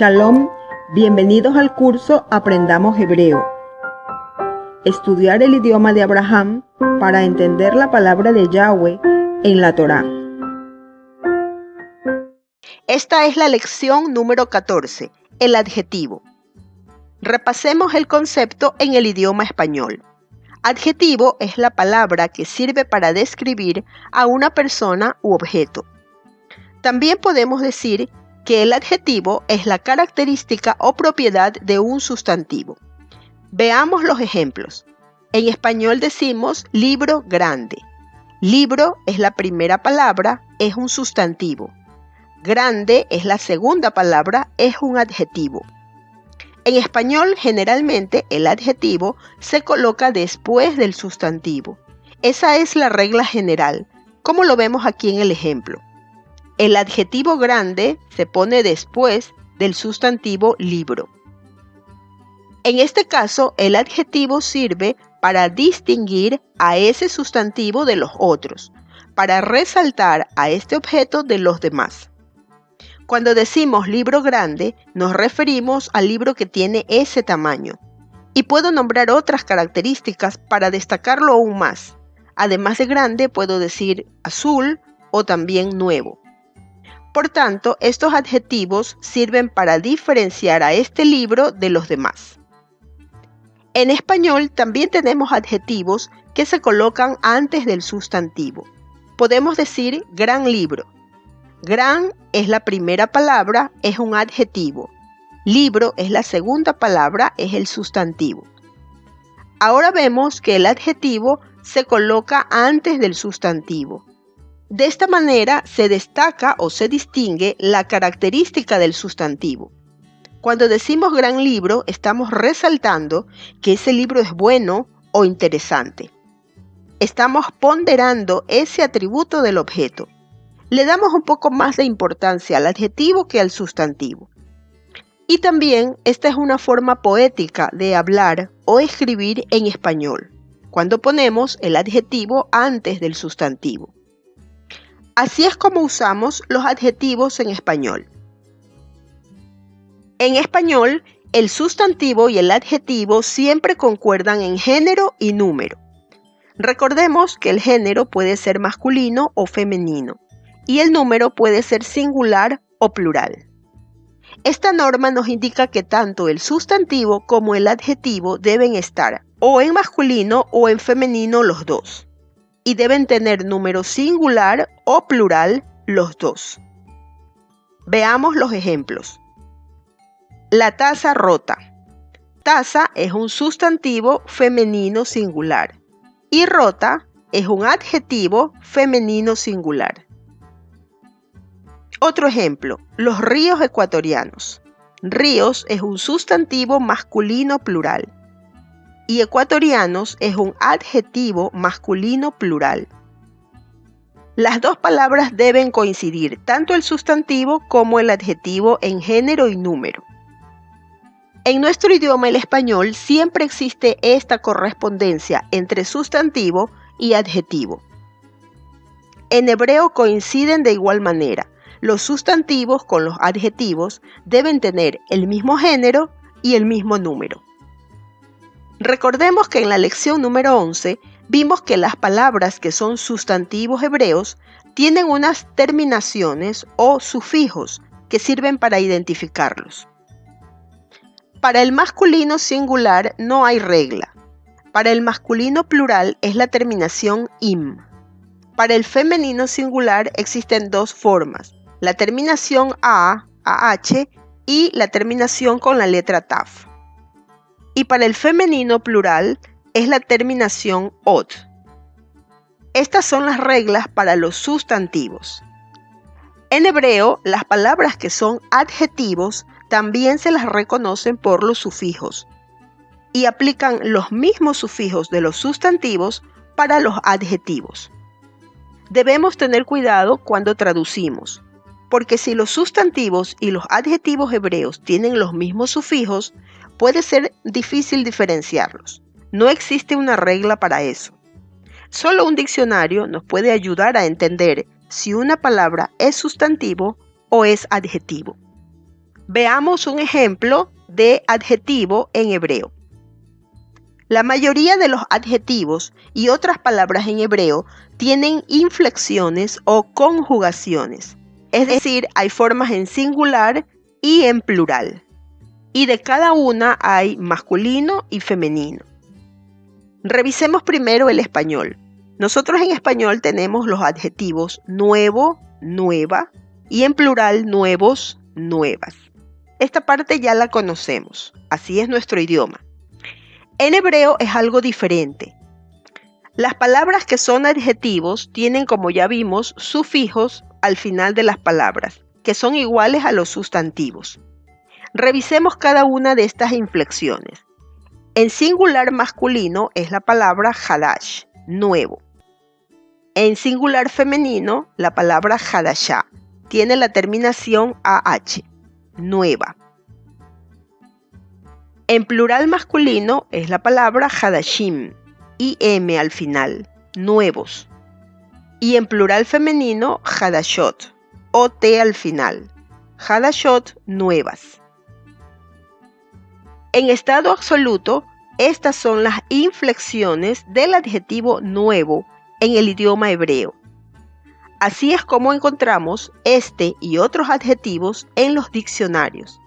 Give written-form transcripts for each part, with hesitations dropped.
Shalom, bienvenidos al curso Aprendamos Hebreo. Estudiar el idioma de Abraham para entender la palabra de Yahweh en la Torá. Esta es la lección número 14, el adjetivo. Repasemos el concepto en el idioma español. Adjetivo es la palabra que sirve para describir a una persona u objeto. También podemos decir que el adjetivo es la característica o propiedad de un sustantivo. Veamos los ejemplos. En español decimos libro grande. Libro es la primera palabra, es un sustantivo. Grande es la segunda palabra, es un adjetivo. En español, generalmente, el adjetivo se coloca después del sustantivo. Esa es la regla general, como lo vemos aquí en el ejemplo. El adjetivo grande se pone después del sustantivo libro. En este caso, el adjetivo sirve para distinguir a ese sustantivo de los otros, para resaltar a este objeto de los demás. Cuando decimos libro grande, nos referimos al libro que tiene ese tamaño. Y puedo nombrar otras características para destacarlo aún más. Además de grande, puedo decir azul o también nuevo. Por tanto, estos adjetivos sirven para diferenciar a este libro de los demás. En español también tenemos adjetivos que se colocan antes del sustantivo. Podemos decir gran libro. Gran es la primera palabra, es un adjetivo. Libro es la segunda palabra, es el sustantivo. Ahora vemos que el adjetivo se coloca antes del sustantivo. De esta manera se destaca o se distingue la característica del sustantivo. Cuando decimos gran libro, estamos resaltando que ese libro es bueno o interesante. Estamos ponderando ese atributo del objeto. Le damos un poco más de importancia al adjetivo que al sustantivo. Y también esta es una forma poética de hablar o escribir en español, cuando ponemos el adjetivo antes del sustantivo. Así es como usamos los adjetivos en español. En español, el sustantivo y el adjetivo siempre concuerdan en género y número. Recordemos que el género puede ser masculino o femenino, y el número puede ser singular o plural. Esta norma nos indica que tanto el sustantivo como el adjetivo deben estar o en masculino o en femenino los dos, y deben tener número singular o plural los dos. Veamos los ejemplos. La taza rota. Taza es un sustantivo femenino singular y rota es un adjetivo femenino singular. Otro ejemplo, los ríos ecuatorianos. Ríos es un sustantivo masculino plural y ecuatorianos es un adjetivo masculino plural. Las dos palabras deben coincidir, tanto el sustantivo como el adjetivo en género y número. En nuestro idioma, el español, siempre existe esta correspondencia entre sustantivo y adjetivo. En hebreo coinciden de igual manera. Los sustantivos con los adjetivos deben tener el mismo género y el mismo número. Recordemos que en la lección número 11 vimos que las palabras que son sustantivos hebreos tienen unas terminaciones o sufijos que sirven para identificarlos. Para el masculino singular no hay regla. Para el masculino plural es la terminación im. Para el femenino singular existen dos formas. La terminación a, AH y la terminación con la letra taf. Y para el femenino plural es la terminación ot. Estas son las reglas para los sustantivos. En hebreo, las palabras que son adjetivos también se las reconocen por los sufijos y aplican los mismos sufijos de los sustantivos para los adjetivos. Debemos tener cuidado cuando traducimos, porque si los sustantivos y los adjetivos hebreos tienen los mismos sufijos, puede ser difícil diferenciarlos. No existe una regla para eso. Solo un diccionario nos puede ayudar a entender si una palabra es sustantivo o es adjetivo. Veamos un ejemplo de adjetivo en hebreo. La mayoría de los adjetivos y otras palabras en hebreo tienen inflexiones o conjugaciones. Es decir, hay formas en singular y en plural. Y de cada una hay masculino y femenino. Revisemos primero el español. Nosotros en español tenemos los adjetivos nuevo, nueva y en plural nuevos, nuevas. Esta parte ya la conocemos, así es nuestro idioma. En hebreo es algo diferente. Las palabras que son adjetivos tienen, como ya vimos, sufijos al final de las palabras, que son iguales a los sustantivos. Revisemos cada una de estas inflexiones. En singular masculino es la palabra hadash, nuevo. En singular femenino, la palabra hadashah tiene la terminación AH, nueva. En plural masculino es la palabra hadashim, IM al final, nuevos. Y en plural femenino, hadashot, OT al final, hadashot, nuevas. En estado absoluto, estas son las inflexiones del adjetivo nuevo en el idioma hebreo. Así es como encontramos este y otros adjetivos en los diccionarios.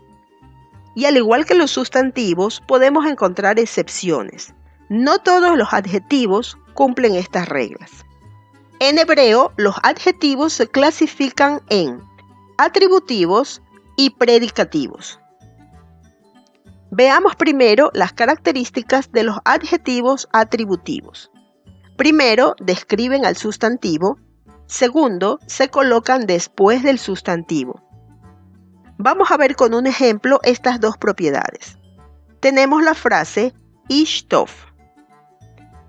Y al igual que los sustantivos, podemos encontrar excepciones. No todos los adjetivos cumplen estas reglas. En hebreo, los adjetivos se clasifican en atributivos y predicativos. Veamos primero las características de los adjetivos atributivos. Primero, describen al sustantivo. Segundo, se colocan después del sustantivo. Vamos a ver con un ejemplo estas dos propiedades. Tenemos la frase ish tov.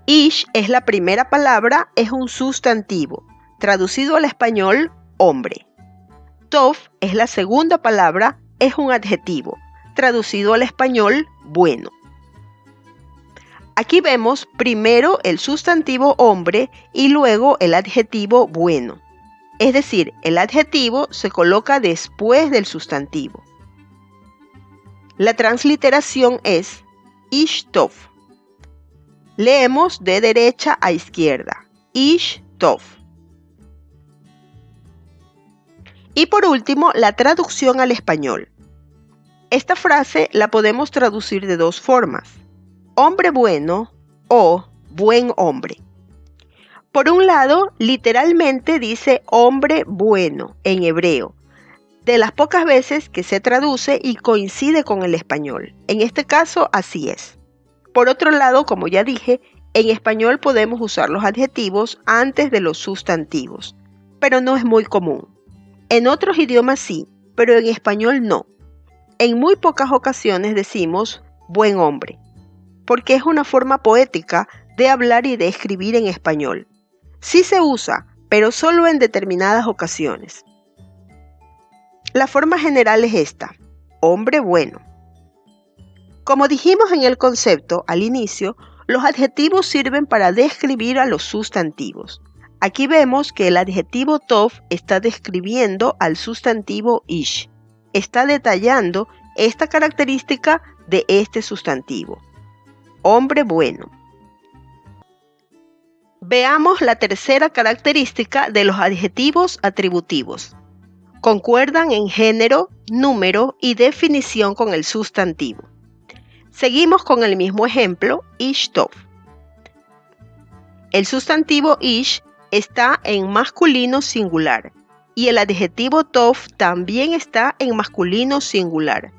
Ish es la primera palabra, es un sustantivo, traducido al español, hombre. Tov es la segunda palabra, es un adjetivo, traducido al español, bueno. Aquí vemos primero el sustantivo hombre y luego el adjetivo bueno. Es decir, el adjetivo se coloca después del sustantivo. La transliteración es ish tov. Leemos de derecha a izquierda, ish tov. Y por último, la traducción al español. Esta frase la podemos traducir de dos formas, hombre bueno o buen hombre. Por un lado, literalmente dice hombre bueno en hebreo, de las pocas veces que se traduce y coincide con el español. En este caso, así es. Por otro lado, como ya dije, en español podemos usar los adjetivos antes de los sustantivos, pero no es muy común. En otros idiomas sí, pero en español no. En muy pocas ocasiones decimos buen hombre, porque es una forma poética de hablar y de escribir en español. Sí se usa, pero solo en determinadas ocasiones. La forma general es esta, hombre bueno. Como dijimos en el concepto al inicio, los adjetivos sirven para describir a los sustantivos. Aquí vemos que el adjetivo tov está describiendo al sustantivo ish. Está detallando esta característica de este sustantivo, hombre bueno. Veamos la tercera característica de los adjetivos atributivos. Concuerdan en género, número y definición con el sustantivo. Seguimos con el mismo ejemplo, ish tov. El sustantivo ish está en masculino singular y el adjetivo tov también está en masculino singular.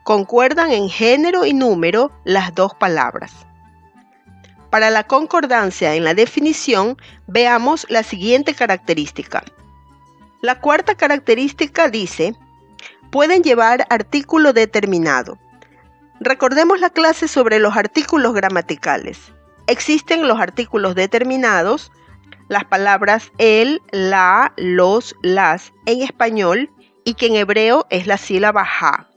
Concuerdan en género y número las dos palabras. Para la concordancia en la definición, veamos la siguiente característica. La cuarta característica dice, pueden llevar artículo determinado. Recordemos la clase sobre los artículos gramaticales. Existen los artículos determinados, las palabras el, la, los, las en español y que en hebreo es la sílaba ha.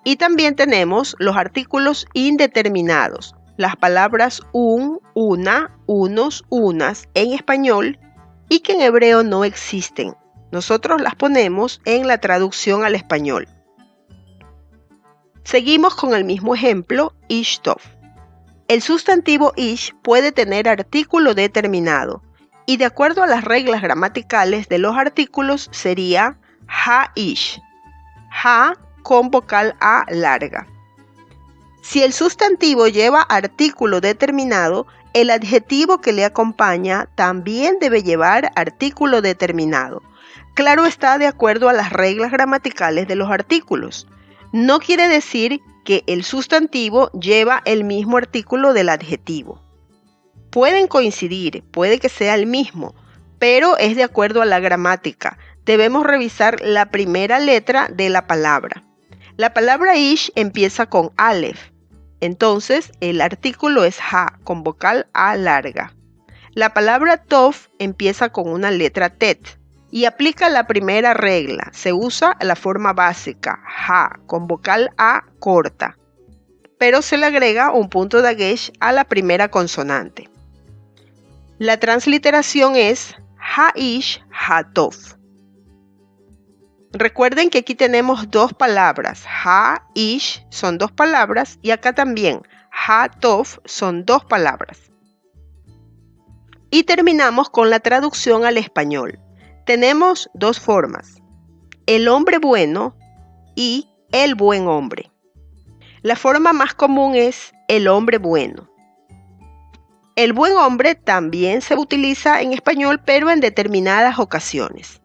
Y también tenemos los artículos indeterminados, las palabras un, una, unos, unas en español y que en hebreo no existen. Nosotros las ponemos en la traducción al español. Seguimos con el mismo ejemplo, ish tov. El sustantivo ish puede tener artículo determinado y de acuerdo a las reglas gramaticales de los artículos sería ha-ish, ha con vocal A larga. Si el sustantivo lleva artículo determinado, el adjetivo que le acompaña también debe llevar artículo determinado. Claro está, de acuerdo a las reglas gramaticales de los artículos. No quiere decir que el sustantivo lleva el mismo artículo del adjetivo. Pueden coincidir, puede que sea el mismo, pero es de acuerdo a la gramática. Debemos revisar la primera letra de la palabra. La palabra ish empieza con aleph, entonces el artículo es ha con vocal A larga. La palabra tov empieza con una letra tet y aplica la primera regla. Se usa la forma básica, ha con vocal A corta, pero se le agrega un punto de dagesh a la primera consonante. La transliteración es ha-ish, ha-tov. Recuerden que aquí tenemos dos palabras, ha-ish son dos palabras y acá también ha-tov son dos palabras. Y terminamos con la traducción al español. Tenemos dos formas, el hombre bueno y el buen hombre. La forma más común es el hombre bueno. El buen hombre también se utiliza en español, pero en determinadas ocasiones.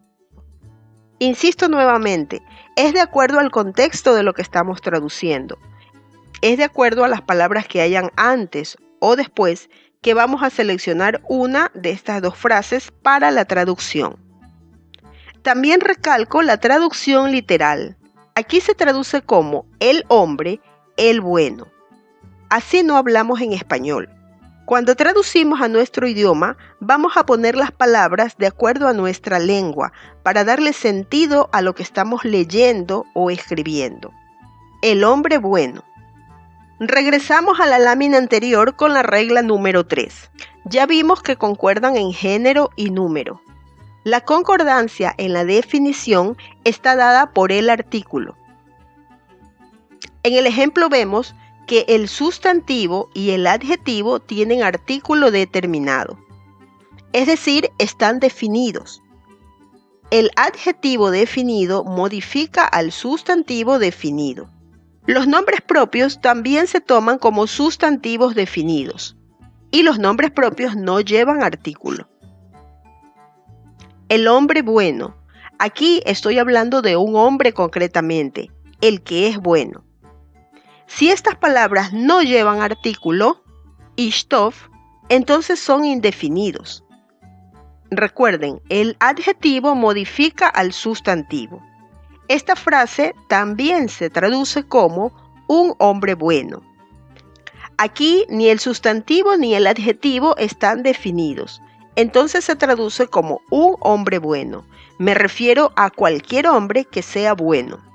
Insisto nuevamente, es de acuerdo al contexto de lo que estamos traduciendo. Es de acuerdo a las palabras que hayan antes o después que vamos a seleccionar una de estas dos frases para la traducción. También recalco la traducción literal. Aquí se traduce como el hombre, el bueno. Así no hablamos en español. Cuando traducimos a nuestro idioma, vamos a poner las palabras de acuerdo a nuestra lengua para darle sentido a lo que estamos leyendo o escribiendo. El hombre bueno. Regresamos a la lámina anterior con la regla número 3. Ya vimos que concuerdan en género y número. La concordancia en la definición está dada por el artículo. En el ejemplo vemos que el sustantivo y el adjetivo tienen artículo determinado, es decir, están definidos. El adjetivo definido modifica al sustantivo definido. Los nombres propios también se toman como sustantivos definidos y los nombres propios no llevan artículo. El hombre bueno. Aquí estoy hablando de un hombre concretamente, el que es bueno. Si estas palabras no llevan artículo, ish tov, entonces son indefinidos. Recuerden, el adjetivo modifica al sustantivo. Esta frase también se traduce como un hombre bueno. Aquí ni el sustantivo ni el adjetivo están definidos. Entonces se traduce como un hombre bueno. Me refiero a cualquier hombre que sea bueno.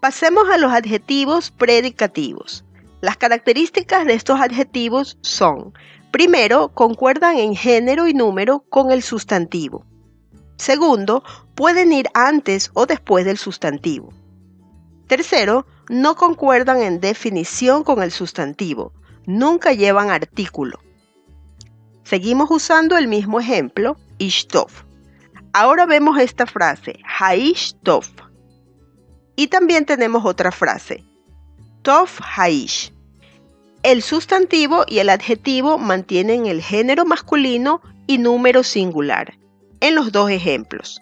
Pasemos a los adjetivos predicativos. Las características de estos adjetivos son: primero, concuerdan en género y número con el sustantivo. Segundo, pueden ir antes o después del sustantivo. Tercero, no concuerdan en definición con el sustantivo. Nunca llevan artículo. Seguimos usando el mismo ejemplo, ish tov. Ahora vemos esta frase, ha-ish tov. Y también tenemos otra frase, tov ha-ish. El sustantivo y el adjetivo mantienen el género masculino y número singular en los dos ejemplos.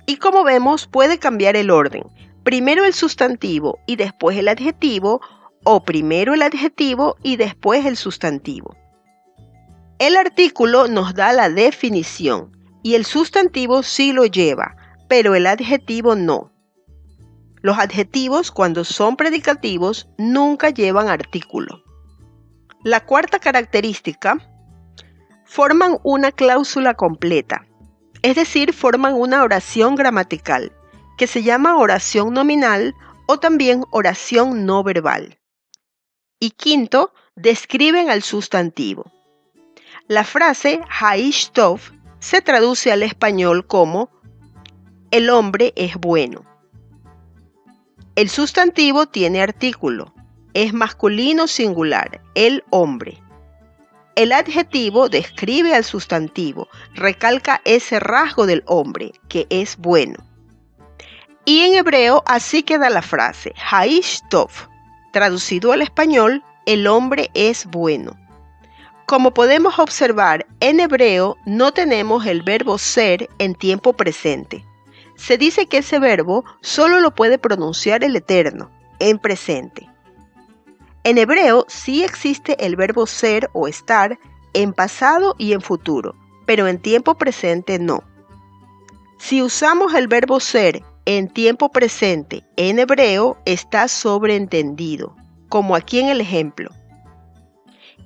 Y como vemos, puede cambiar el orden. Primero el sustantivo y después el adjetivo, o primero el adjetivo y después el sustantivo. El artículo nos da la definición y el sustantivo sí lo lleva, pero el adjetivo no. Los adjetivos, cuando son predicativos, nunca llevan artículo. La cuarta característica, forman una cláusula completa, es decir, forman una oración gramatical, que se llama oración nominal o también oración no verbal. Y quinto, describen al sustantivo. La frase ha-ish tov se traduce al español como el hombre es bueno. El sustantivo tiene artículo. Es masculino singular, el hombre. El adjetivo describe al sustantivo, recalca ese rasgo del hombre, que es bueno. Y en hebreo así queda la frase, Haish Tov. Traducido al español, el hombre es bueno. Como podemos observar, en hebreo no tenemos el verbo ser en tiempo presente. Se dice que ese verbo solo lo puede pronunciar el Eterno, en presente. En hebreo sí existe el verbo ser o estar en pasado y en futuro, pero en tiempo presente no. Si usamos el verbo ser en tiempo presente en hebreo, está sobreentendido, como aquí en el ejemplo.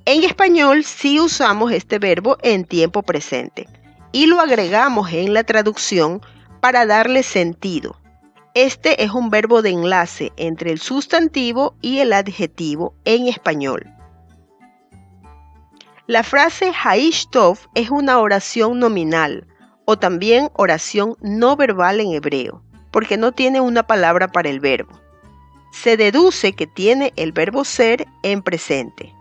En español sí usamos este verbo en tiempo presente y lo agregamos en la traducción para darle sentido. Este es un verbo de enlace entre el sustantivo y el adjetivo en español. La frase Haish Tov es una oración nominal o también oración no verbal en hebreo, porque no tiene una palabra para el verbo. Se deduce que tiene el verbo ser en presente.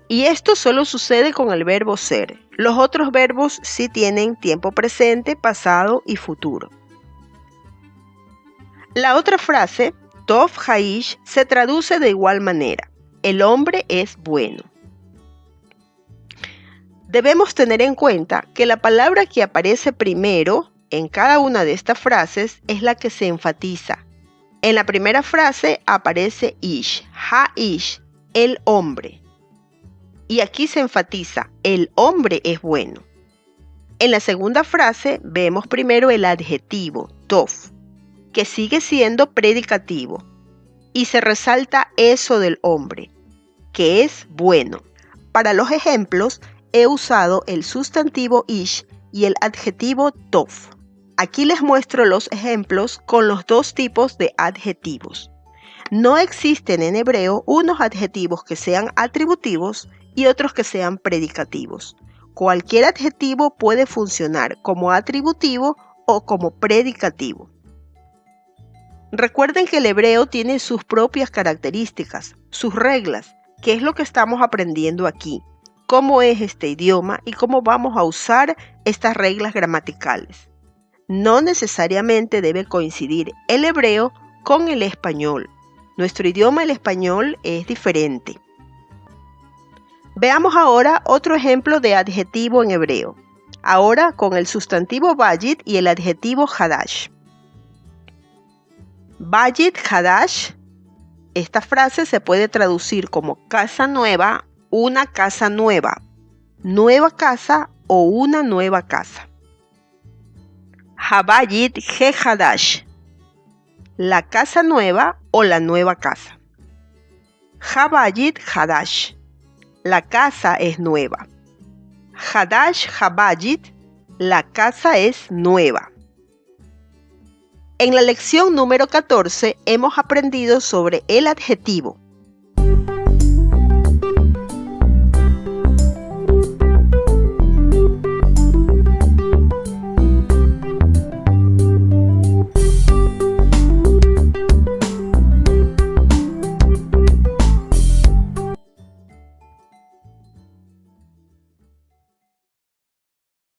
Y esto solo sucede con el verbo ser. Los otros verbos sí tienen tiempo presente, pasado y futuro. La otra frase, Tov Haish, se traduce de igual manera. El hombre es bueno. Debemos tener en cuenta que la palabra que aparece primero en cada una de estas frases es la que se enfatiza. En la primera frase aparece Ish, Haish, el hombre. Y aquí se enfatiza, el hombre es bueno. En la segunda frase vemos primero el adjetivo, Tov, que sigue siendo predicativo. Y se resalta eso del hombre, que es bueno. Para los ejemplos he usado el sustantivo Ish y el adjetivo Tov. Aquí les muestro los ejemplos con los dos tipos de adjetivos. No existen en hebreo unos adjetivos que sean atributivos y otros que sean predicativos. Cualquier adjetivo puede funcionar como atributivo o como predicativo. Recuerden que el hebreo tiene sus propias características, sus reglas, que es lo que estamos aprendiendo aquí, cómo es este idioma y cómo vamos a usar estas reglas gramaticales. No necesariamente debe coincidir el hebreo con el español. Nuestro idioma, el español, es diferente. Veamos ahora otro ejemplo de adjetivo en hebreo. Ahora con el sustantivo Bayit y el adjetivo Hadash. Bayit Hadash. Esta frase se puede traducir como casa nueva, una casa nueva, nueva casa o una nueva casa. Habayit He Hadash. La casa nueva o la nueva casa. Habayit Hadash. La casa es nueva. Hadash Habayit. La casa es nueva. En la lección número 14 hemos aprendido sobre el adjetivo.